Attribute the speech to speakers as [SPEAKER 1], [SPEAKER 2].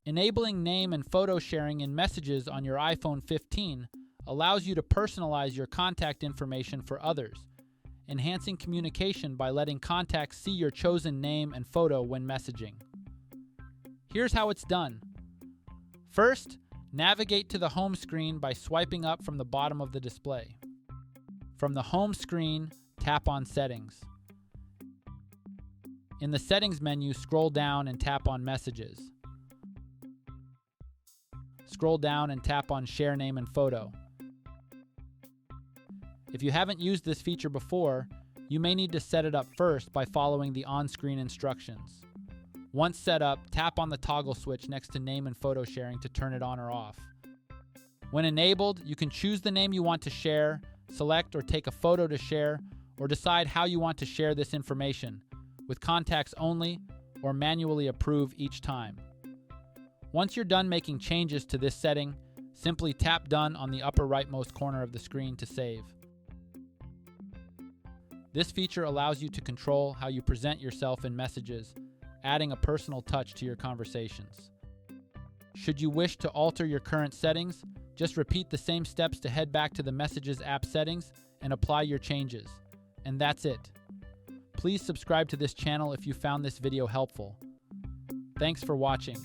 [SPEAKER 1] Enabling name and photo sharing in messages on your iPhone 15 allows you to personalize your contact information for others, enhancing communication by letting contacts see your chosen name and photo when messaging. Here's how it's done. First, navigate to the home screen by swiping up from the bottom of the display. From the home screen, tap on Settings. In the Settings menu, scroll down and tap on Messages. Scroll down and tap on Share Name and Photo. If you haven't used this feature before, you may need to set it up first by following the on-screen instructions. Once set up, tap on the toggle switch next to Name and Photo Sharing to turn it on or off. When enabled, you can choose the name you want to share, select or take a photo to share, or decide how you want to share this information, with contacts only or manually approve each time. Once you're done making changes to this setting, simply tap Done on the upper rightmost corner of the screen to save. This feature allows you to control how you present yourself in messages, adding a personal touch to your conversations. Should you wish to alter your current settings, just repeat the same steps to head back to the Messages app settings and apply your changes. And that's it. Please subscribe to this channel if you found this video helpful. Thanks for watching.